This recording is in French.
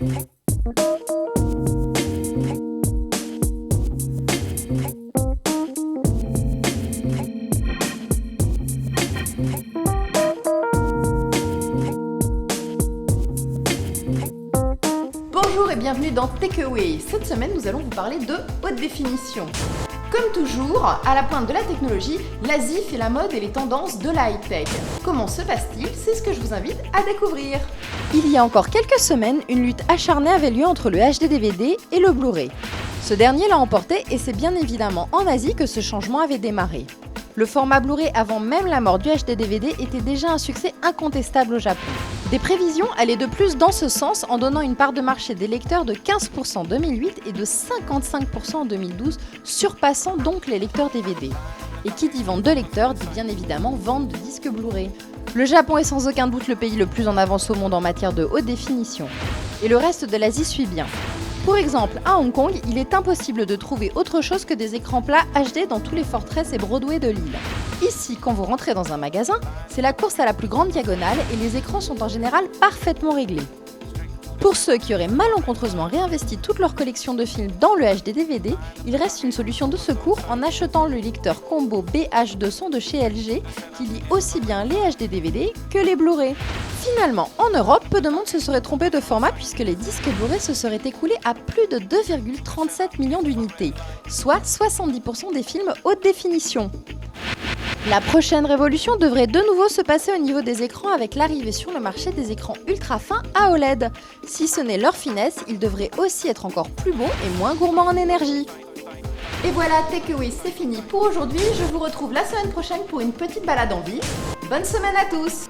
Bonjour et bienvenue dans Takeaway. Cette semaine, nous allons vous parler de haute définition. Comme toujours, à la pointe de la technologie, l'Asie fait la mode et les tendances de la high-tech. Comment se passe-t-il? C'est ce que je vous invite à découvrir. Il y a encore quelques semaines, une lutte acharnée avait lieu entre le HD-DVD et le Blu-ray. Ce dernier l'a emporté et c'est bien évidemment en Asie que ce changement avait démarré. Le format Blu-ray avant même la mort du HD-DVD était déjà un succès incontestable au Japon. Des prévisions allaient de plus dans ce sens en donnant une part de marché des lecteurs de 15% en 2008 et de 55% en 2012, surpassant donc les lecteurs DVD. Et qui dit vente de lecteurs dit bien évidemment vente de disques Blu-ray. Le Japon est sans aucun doute le pays le plus en avance au monde en matière de haute définition. Et le reste de l'Asie suit bien. Pour exemple, à Hong Kong, il est impossible de trouver autre chose que des écrans plats HD dans tous les fortresses et Broadway de l'île. Ici, quand vous rentrez dans un magasin, c'est la course à la plus grande diagonale et les écrans sont en général parfaitement réglés. Pour ceux qui auraient malencontreusement réinvesti toute leur collection de films dans le HD-DVD, il reste une solution de secours en achetant le lecteur combo BH200 de chez LG qui lit aussi bien les HD-DVD que les Blu-ray. Finalement, en Europe, peu de monde se serait trompé de format puisque les disques Blu-ray se seraient écoulés à plus de 2,37 millions d'unités, soit 70% des films haute définition. La prochaine révolution devrait de nouveau se passer au niveau des écrans avec l'arrivée sur le marché des écrans ultra fins à OLED. Si ce n'est leur finesse, ils devraient aussi être encore plus beaux et moins gourmands en énergie. Et voilà, Takeaway, c'est fini pour aujourd'hui. Je vous retrouve la semaine prochaine pour une petite balade en ville. Bonne semaine à tous!